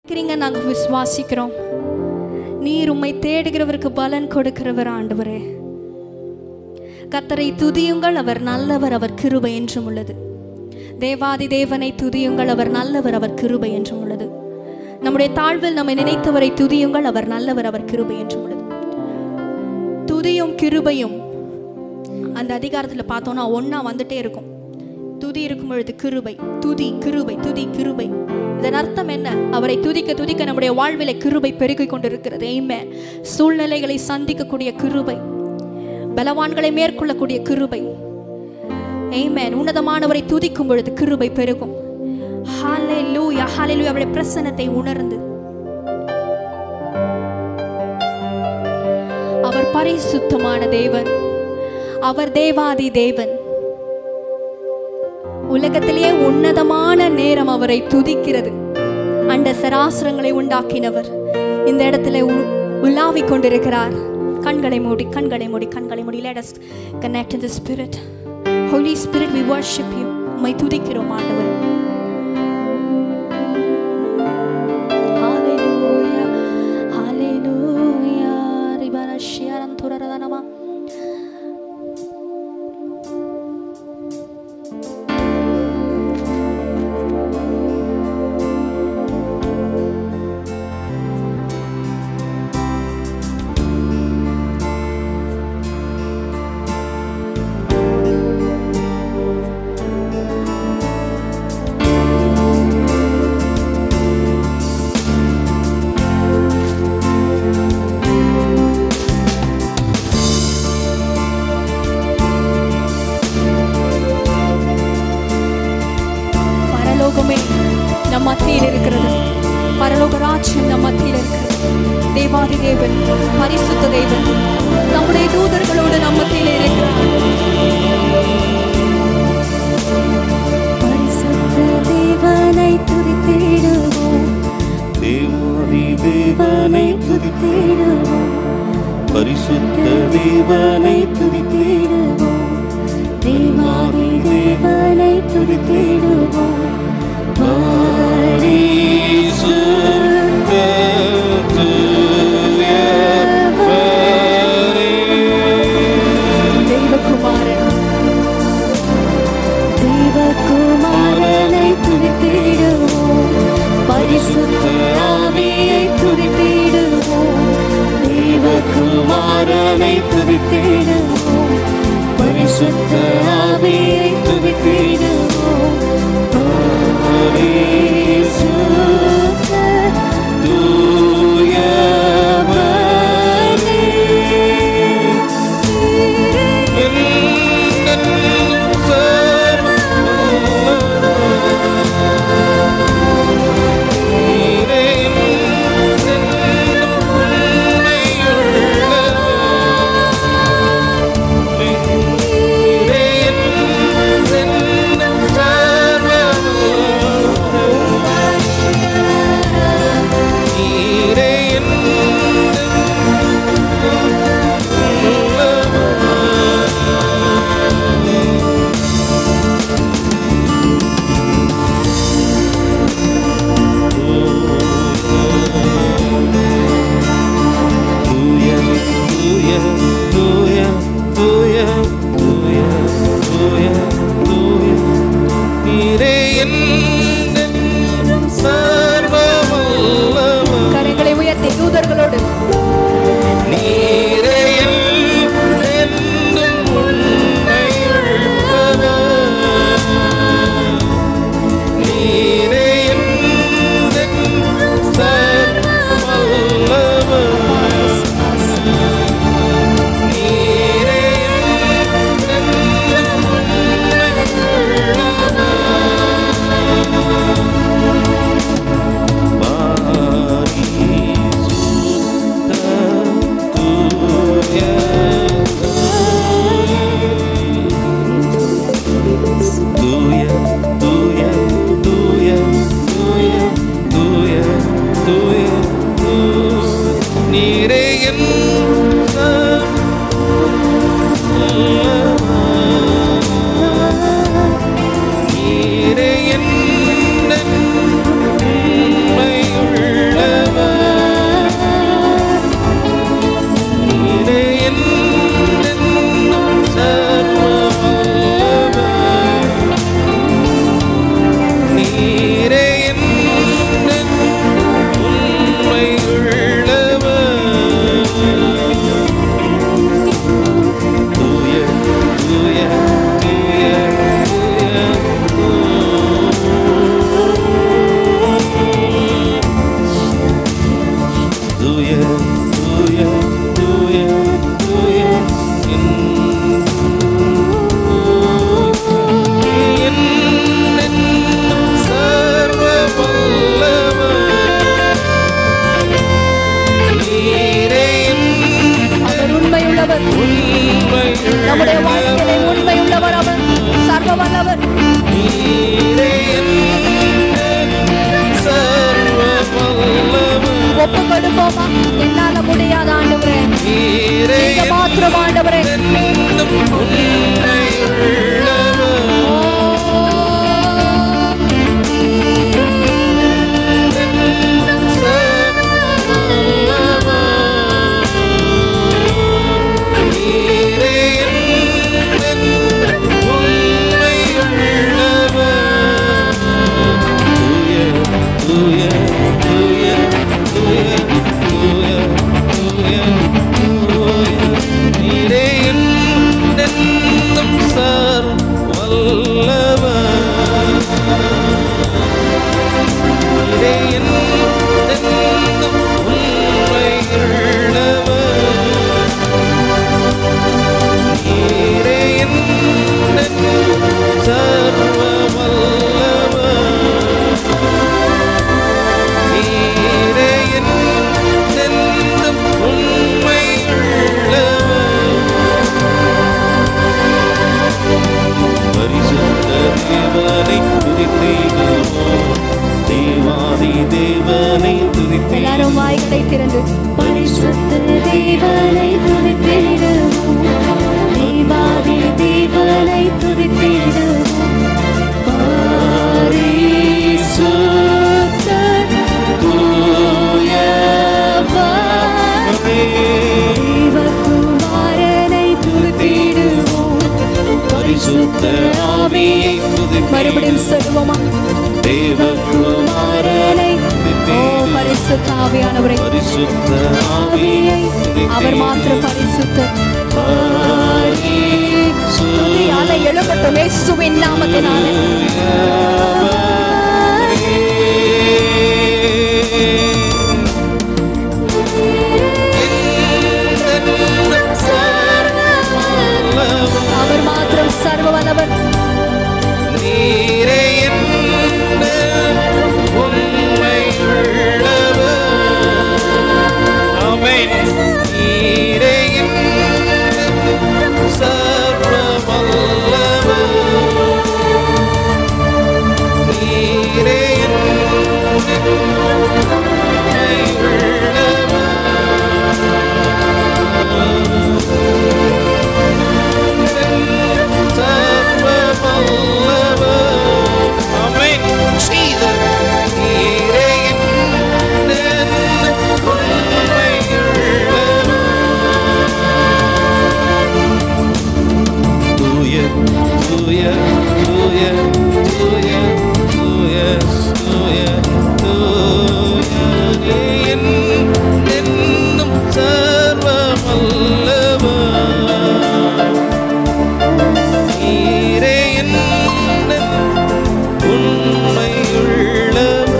நாங்கள் விசுவாசிக்கிறோம். நீர் உம்மை தேடுகிறவருக்கு பலன் கொடுக்கிறவர் ஆண்டவரே. கர்த்தரை துதியுங்கள், அவர் நல்லவர், அவர் கிருபை என்றும் உள்ளது. தேவாதி தேவனை துதியுங்கள், அவர் நல்லவர், அவர் கிருபை என்றும் உள்ளது. நம்முடைய தாழ்வில் நம்மை நினைத்தவரை துதியுங்கள், அவர் நல்லவர், அவர் கிருபை என்றும் உள்ளது. துதியும் கிருபையும் அந்த அதிகாரத்தில் பார்த்தோம்னா ஒன்னா வந்துட்டே இருக்கும். துதி இருக்கும் பொழுது கிருபை, துதி கிருபை, துதி கிருபை. இதன் அர்த்தம் என்ன? அவரை துதிக்க துதிக்க நம்முடைய வாழ்வில கிருபை பெருகிக் கொண்டிருக்கிறது. ஆமென். சூழ்நிலைகளை சந்திக்கக்கூடிய கிருபை, பலவான்களை மேற்கொள்ளக்கூடிய கிருபை. ஆமென். உன்னதமானவரை துதிக்கும் பொழுது கிருபை பெருகும். ஹல்லேலூயா, ஹல்லேலூயா. அவருடைய பிரசன்னத்தை உணர்ந்து அவர் பரிசுத்தமான தேவன், அவர் தேவாதி தேவன். உலகத்திலேயே உன்னதமான நேரம் அவரை துதிக்கிறது. அண்ட சராசரங்களை உண்டாக்கினவர் இந்த இடத்துல உலாவிக் கொண்டிருக்கிறார். கண்களை மூடி, கண்களை மூடி, கண்களை மூடி. Let us connect in the spirit. Holy Spirit, we worship you. உம்மை துதிக்கிறோம் ஆண்டவரே. Hallelujah, hallelujah. ரிபரஷியாரம் துரரதனமா. நம் மத்தியில் இருக்கிறது. பரலோக ராஜ்யம் நம் மத்தியில் இருக்கிறது. தேவாதி தேவன், பரிசுத்த தேவன் நம்முடைய தூதர்களோடு நம் மத்தியில் இருக்கிறார். பரிசுத்த தேவனை துதித்திடுவோம், தேவாதி தேவனை துதித்திடுவோம், பரிசுத்த தேவனை துதித்திடுவோம், தேவாதி தேவனை துதித்திடுவோம். தேவகுமாரனை துதித்திடுவோம், பரிசுத்த ஆவியை துதித்திடுவோம், தேவகுமாரனை துதித்திடுவோம், பரிசுத்த ஆவியை துதித்திடுவோம். நீரே என் தேவனை துதித்திடுவோம். எல்லாரும் வாய்களை திறந்து பரிசுத்த தேவனை துதித்திடுவோம். தேவாதி தேவனை துதித்திடுவோம். பரிசுத்த தூயவரே, தேவகுமாரனை துதித்திடுவோம். பரிசுத்த ஆவியை துதித்திடுவோம். மறுபடியும் சொல்லுவோமா? தேவகுமாரனை பரிசுத்த ஆவியானவரை, பரிசுத்த ஆவியை அவர் மாத்திரம் பரிசுத்தர். துதியாலே எழும்பட்டும் இயேசுவின் நாமத்தினாலே. அவர் மாத்திரம் சர்வ வல்லவர். நீரே உண்மை உள்ளவர். ஆமென். நீரே சர்வ வல்லவர். நீரே உண்மை உள்ளவர். சர்வ வல்லவர். ஆமென். Jesus. நீரே உண்மை உள்ளவர். தூய தூய தூய தூய தூய தூய தூய என்னும் சர்வ வல்லவர். நீரே உண்மை உள்ளவர்.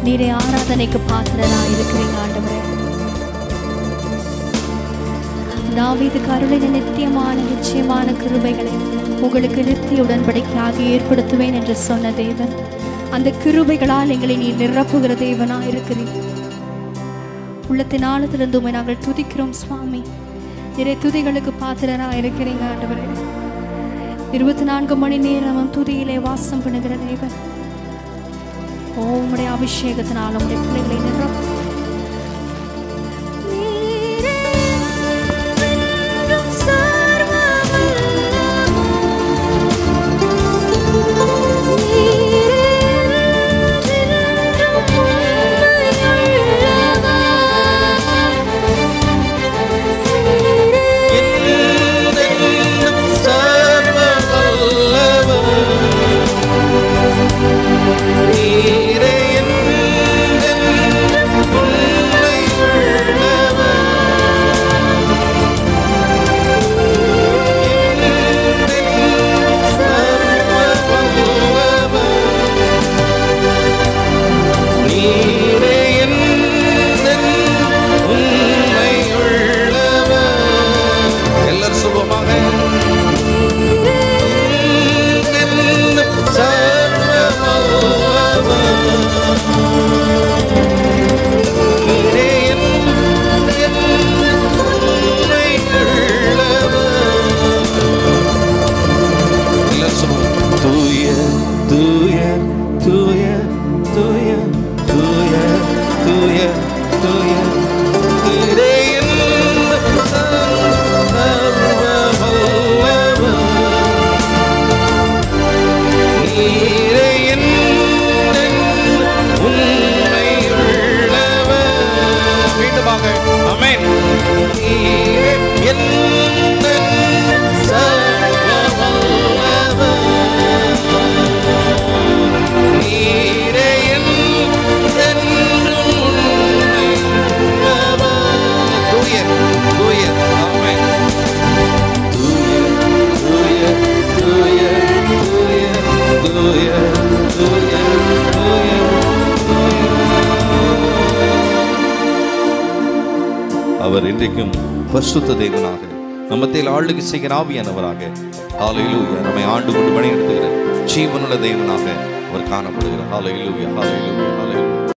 நீரே ஆராதனைக்கு பாத்திரனா இருக்கிறீங்க ஆண்டவரே. தாவீதுக்கு அருளின நித்தியமான நிச்சயமான கிருபைகளை உங்களுக்கு நித்திய உடன்படிக்கையாக ஏற்படுத்துவேன் என்று சொன்ன தேவன், அந்த கிருபைகளால் எங்களை நீ நிரப்புகிற தேவனா இருக்கிறீர். உள்ளத்தின் ஆழத்திலிருந்து உம்மை நாங்கள் துதிக்கிறோம் சுவாமி. நிறைய துதிகளுக்கு பாத்திரனா இருக்கிறீங்க ஆண்டவரே. 24 மணி நேரமும் துதியிலே வாசம் பண்ணுகிற தேவன். உம்முடைய அபிஷேகத்தினால் உம்முடைய பிள்ளைகளை நிரப்பும். அவர் இன்றைக்கும் பரிசுத்த தேவனாக நம்மத்தில் ஆளுகை செய்கிற ஆவியானவராக ஹல்லேலூயா நம்மை ஆண்டு கொண்டு வழி நடத்துகிற ஜீவனுள்ள தேவனாக அவர் காணப்படுகிறார். ஹல்லேலூயா, ஹல்லேலூயா, ஹல்லேலூயா.